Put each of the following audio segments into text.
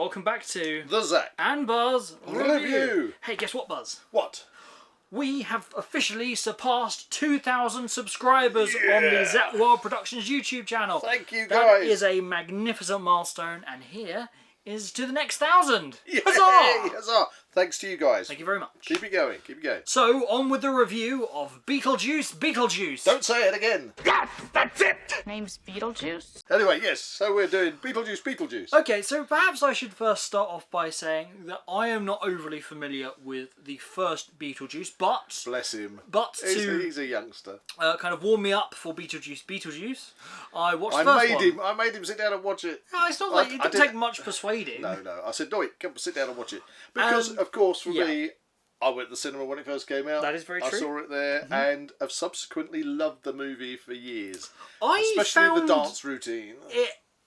welcome back to the Zak and Buzz Review. Hey, guess what, Buzz? What? We have officially surpassed 2,000 subscribers on the Zak Wylde Productions YouTube channel. Thank you, guys. That is a magnificent milestone, and here is to the next 1,000. Yay! Huzzah! Huzzah! Thanks to you guys. Thank you very much. Keep it going. Keep it going. So, on with the review of Beetlejuice Beetlejuice. Don't say it again. Yes, that's it! Name's Beetlejuice. Anyway, yes. So we're doing Beetlejuice Beetlejuice. Okay, so perhaps I should first start off by saying that I am not overly familiar with the first Beetlejuice, but Bless him. He's a youngster. kind of warm me up for Beetlejuice, I watched the first one. I made him sit down and watch it. No, it's not like it didn't take much persuading. No. I said, no, come sit down and watch it. Because, of course, for me, I went to the cinema when it first came out. That is very true. I saw it there and have subsequently loved the movie for years. I Especially found the dance routine.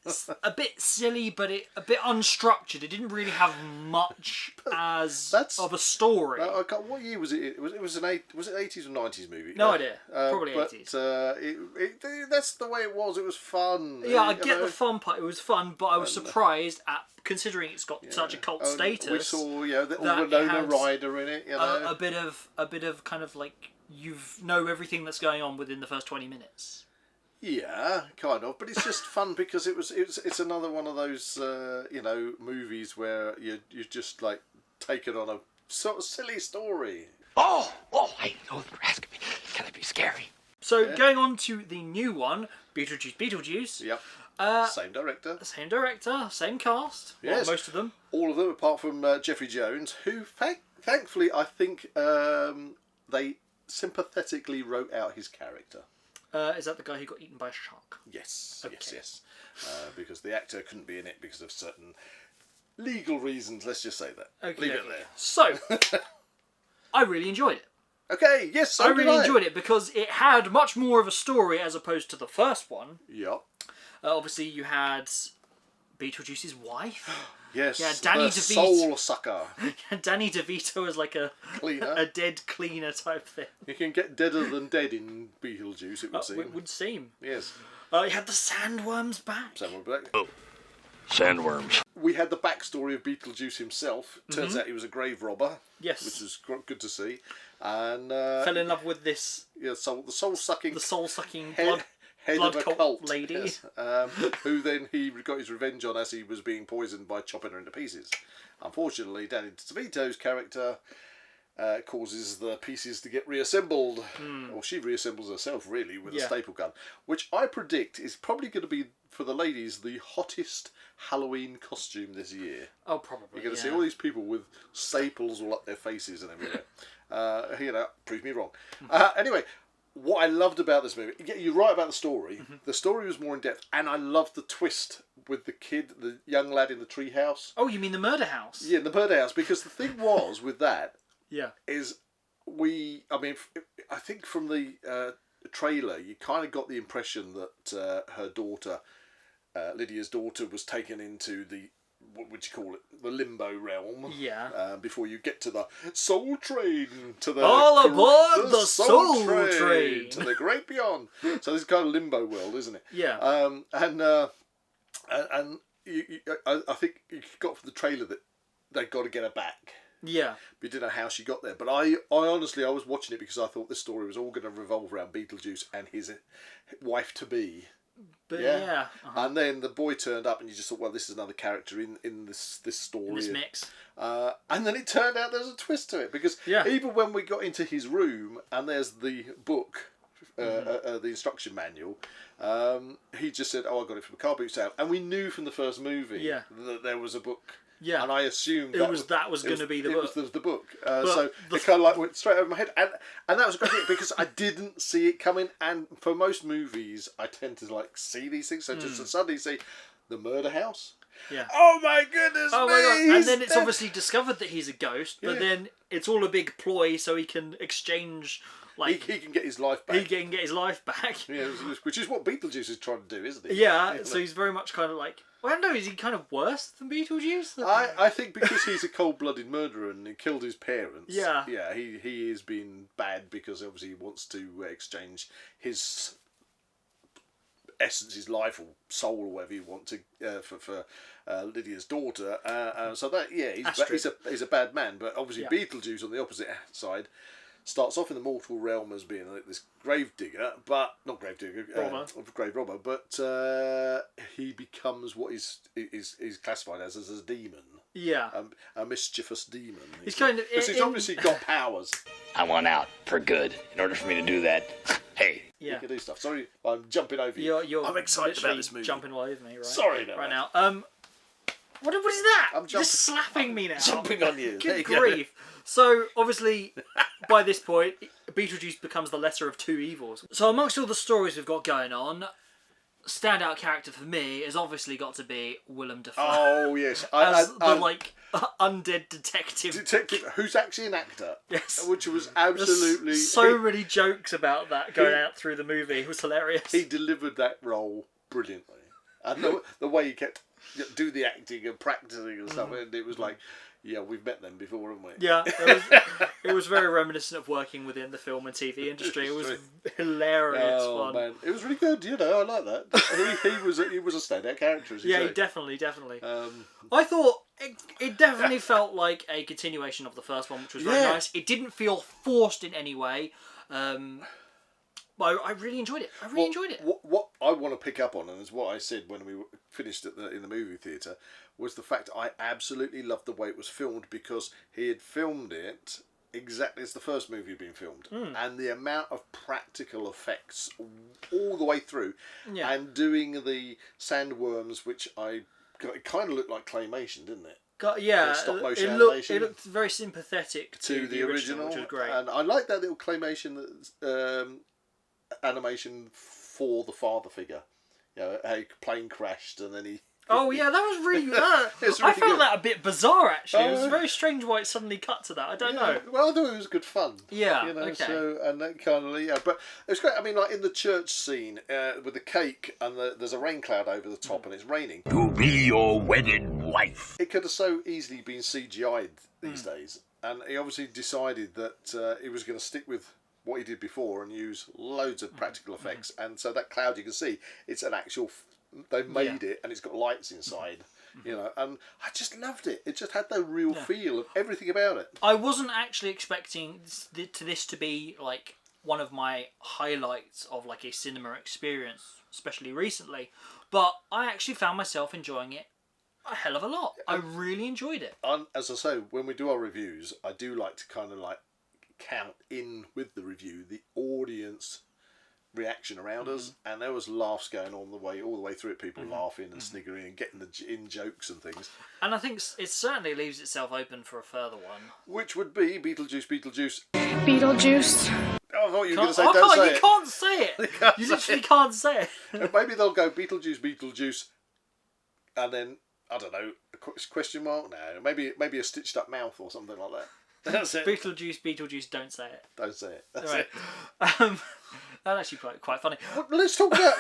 it's a bit silly, but a bit unstructured. It didn't really have much of a story. What year was it? It was was it 80s or 90s movie? No idea. Probably 80s. But that's the way it was. It was fun. Yeah, I get the fun part. It was fun, but I was surprised at considering it's got such a cult status. We saw the Winona Ryder in it. A bit of kind of like you know everything that's going on within the first 20 minutes. Yeah, kind of, but it's just fun because it's another one of those movies where you just like take it on a sort of silly story. Oh, I know you're asking me. It's gonna be scary. So going on to the new one, Beetlejuice. Yep. Same director. Same director, same cast. Yes. Well, most of them. All of them, apart from Jeffrey Jones, who thankfully I think they sympathetically wrote out his character. Is that the guy who got eaten by a shark? Yes, okay. yes. Because the actor couldn't be in it because of certain legal reasons. Let's just say that. Okay, Leave it there. So, I really enjoyed it. Okay, yes, so I really enjoyed it because it had much more of a story as opposed to the first one. Yep. Obviously, you had Beetlejuice's wife. Yes, yeah, Danny the DeVito. soul sucker. Danny DeVito is like a dead cleaner type thing. You can get deader than dead in Beetlejuice, it would seem. It would seem. Yes. You had the sandworms back. Sandworms back. Oh, sandworms. We had the backstory of Beetlejuice himself. Turns out he was a grave robber. Yes. Which was good to see. And fell in love with this. Yeah, the soul-sucking. The soul-sucking head blood of a cult lady. Yes, who then he got his revenge on as he was being poisoned by chopping her into pieces. Unfortunately, Danny DeVito's character causes the pieces to get reassembled. Or she reassembles herself, really, with a staple gun. Which I predict is probably going to be, for the ladies, the hottest Halloween costume this year. Oh, probably. You're going to see all these people with staples all up their faces and everywhere. Prove me wrong. Anyway, what I loved about this movie, you're right about the story. The story was more in depth, and I loved the twist with the young lad in the treehouse. Oh, you mean the murder house? Yeah, the murder house. Because the thing was with that, is I think from the trailer, you kind of got the impression that her daughter, Lydia's daughter, was taken into the, what would you call it, the limbo realm. Yeah. Before you get to the Soul Train, to the all aboard the Soul Train to the great beyond. So this is kind of limbo world, isn't it? Yeah. I think you got from the trailer that they got to get her back. Yeah. But you didn't know how she got there. But I honestly was watching it because I thought this story was all going to revolve around Beetlejuice and his wife to be. But And then the boy turned up, and you just thought, well, this is another character in this story. In this mix. And then it turned out there's a twist to it, because even when we got into his room and there's the book, the instruction manual, he just said, "Oh, I got it from a car boot sale," and we knew from the first movie that there was a book. Yeah, and I assumed that was going to be the book. It was the book. So it kind of like went straight over my head, and that was a great thing because I didn't see it coming. And for most movies, I tend to like see these things. So just to suddenly see the murder house. Yeah. Oh my goodness me! My God. And then it's obviously discovered that he's a ghost, but then it's all a big ploy so he can exchange. Like he can get his life back. He can get his life back. Yeah, which is what Beetlejuice is trying to do, isn't he? Yeah, so he's very much kind of like... Well, I don't know, is he kind of worse than Beetlejuice? I think because he's a cold-blooded murderer and he killed his parents. Yeah. Yeah, he is being bad because obviously he wants to exchange his essence, his life or soul or whatever you want to for Lydia's daughter. So that he's a bad man, but obviously Beetlejuice on the opposite side starts off in the mortal realm as being this grave digger, but not grave digger, grave robber, but he becomes what is classified as a demon. Yeah, a mischievous demon. He's kind of because he's obviously got powers. I want out for good. In order for me to do that, hey. You can do stuff. Sorry, I'm jumping over you. I'm excited about this movie. Jumping all over me, right? Sorry, right now. What is that? I'm just slapping me now. Jumping on you. Good grief. So, obviously, by this point, Beetlejuice becomes the lesser of two evils. So, amongst all the stories we've got going on, standout character for me has obviously got to be Willem Dafoe. Oh, yes. As the, undead detective. Detective, who's actually an actor. Yes. Which was absolutely... There's so many jokes about that going out through the movie. It was hilarious. He delivered that role brilliantly. And the way he kept do the acting and practicing and stuff, and it was like, yeah, we've met them before, haven't we? Yeah, it was very reminiscent of working within the film and TV industry. It was hilarious fun. Man, it was really good. You know, I like that. He was a standout character. As you say. Definitely. I thought it definitely felt like a continuation of the first one, which was very nice. It didn't feel forced in any way. But I really enjoyed it. What I want to pick up on, and is what I said when we finished in the movie theatre, was the fact I absolutely loved the way it was filmed, because he had filmed it exactly as the first movie had been filmed, and the amount of practical effects all the way through, and doing the sandworms, which it kind of looked like claymation, didn't it? Stop motion animation. It looked very sympathetic to the original, which was great. And I like that little claymation animation for the father figure. You know, how a plane crashed and then he... Oh yeah, that was really... I found that a bit bizarre, actually. It was very strange why it suddenly cut to that. I don't know. Well, I thought it was good fun. Yeah, you know, okay. So, and that kind of... but it was great. I mean, like in the church scene with the cake and there's a rain cloud over the top and it's raining. To be your wedded wife. It could have so easily been CGI'd these days. And he obviously decided that he was going to stick with what he did before and use loads of practical effects. And so that cloud you can see, it's an actual... They made it, and it's got lights inside, you know, and I just loved it. It just had the real feel of everything about it. I wasn't actually expecting this to be like one of my highlights of like a cinema experience, especially recently, but I actually found myself enjoying it a hell of a lot. I really enjoyed it. As I say, when we do our reviews, I do like to kind of like count in with the review the audience reaction around us, and there was laughs going on all the way through it, people laughing and sniggering and getting the in jokes and things, and I think it certainly leaves itself open for a further one, which would be Beetlejuice Beetlejuice. Oh, I thought you were going to say don't say it. You can't say it. You literally can't say it. Maybe they'll go Beetlejuice and then I don't know, a question mark. No, maybe a stitched up mouth or something like that. That's it. Beetlejuice, don't say it. Don't say it. That's right. it. That's actually quite funny. Well, let's talk about,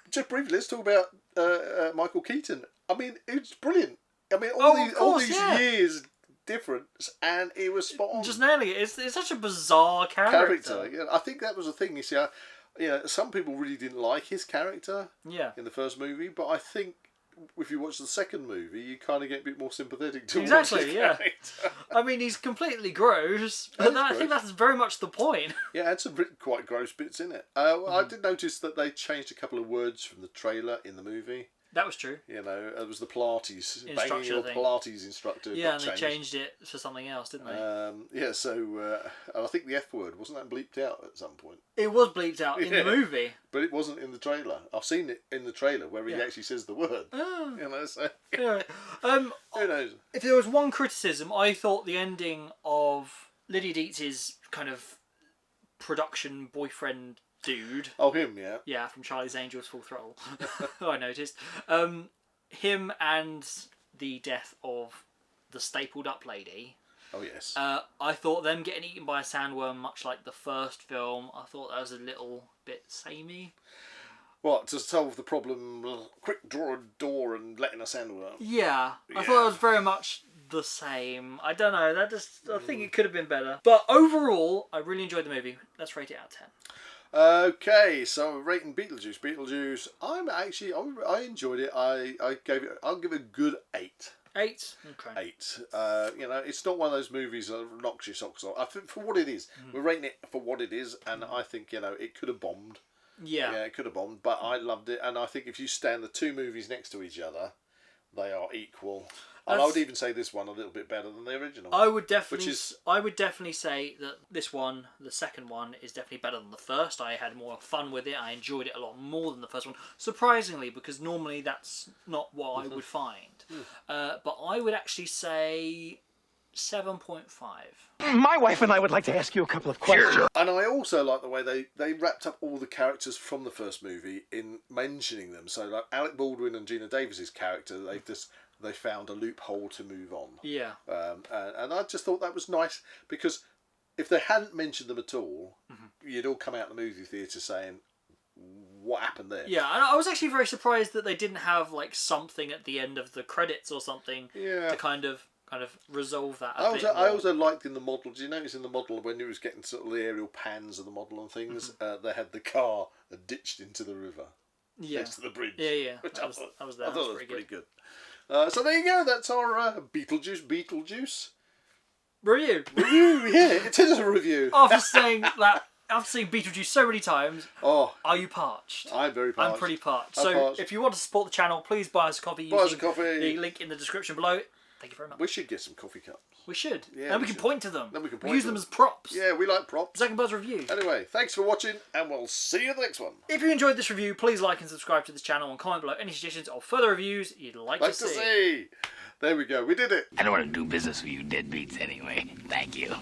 just briefly, let's talk about Michael Keaton. I mean, it's brilliant. I mean, all these years difference, and it was spot on. Just nailing it. It's such a bizarre character. Yeah, I think that was the thing. You see, some people really didn't like his character in the first movie, but I think if you watch the second movie, you kind of get a bit more sympathetic to his character. I mean, he's completely gross, but I think that's very much the point. Yeah, it had some quite gross bits in it. I did notice that they changed a couple of words from the trailer in the movie. That was true. You know, it was the Pilates, banging your Pilates instructor. Yeah, and they changed it for something else, didn't they? So and I think the F word, wasn't that bleeped out at some point? It was bleeped out in the movie. But it wasn't in the trailer. I've seen it in the trailer where he actually says the word. Oh. You know, so... Who knows? If there was one criticism, I thought the ending of Lydia Dietz's kind of production boyfriend dude. Oh, him, yeah. Yeah, from Charlie's Angels Full Throttle. I noticed. Him and the death of the stapled up lady. Oh, yes. I thought them getting eaten by a sandworm, much like the first film, I thought that was a little bit samey. What, to solve the problem, quick draw a door and letting a sandworm? Yeah. I thought it was very much the same. I don't know, I think it could have been better. But overall, I really enjoyed the movie. Let's rate it out of 10. Okay, so rating Beetlejuice. Beetlejuice. I enjoyed it. I'll give it a good 8. 8? Okay. 8. It's not one of those movies that knocks your socks off. I think for what it is, we're rating it for what it is, and I think it could have bombed. Yeah, it could have bombed, but I loved it, and I think if you stand the two movies next to each other, they are equal. And I would even say this one a little bit better than the original. I would definitely say that this one, the second one, is definitely better than the first. I had more fun with it. I enjoyed it a lot more than the first one. Surprisingly, because normally that's not what I would find. But I would actually say 7.5. My wife and I would like to ask you a couple of questions. And I also like the way they wrapped up all the characters from the first movie in mentioning them. So like Alec Baldwin and Gina Davis's character, they found a loophole to move on. Yeah. And I just thought that was nice, because if they hadn't mentioned them at all, you'd all come out of the movie theatre saying, what happened there? Yeah, and I was actually very surprised that they didn't have like something at the end of the credits or something to kind of resolve that a bit more. I also liked in the model, did you notice in the model when you was getting sort of the aerial pans of the model and things, they had the car ditched into the river next to the bridge. Yeah. I was there. I thought that was pretty good. So there you go. That's our Beetlejuice Review. Yeah, it is a review. After seeing Beetlejuice so many times, are you parched? I'm very parched. I'm pretty parched. I'm parched. If you want to support the channel, please buy us a coffee using the link in the description below. Thank you very much. We should get some coffee cups. We should. Yeah, and we can point to them. Then we can use them as props. Yeah, we like props. Zak Buzz review. Anyway, thanks for watching, and we'll see you in the next one. If you enjoyed this review, please like and subscribe to this channel and comment below any suggestions or further reviews you'd like to see. There we go. We did it. I don't want to do business with you deadbeats anyway. Thank you.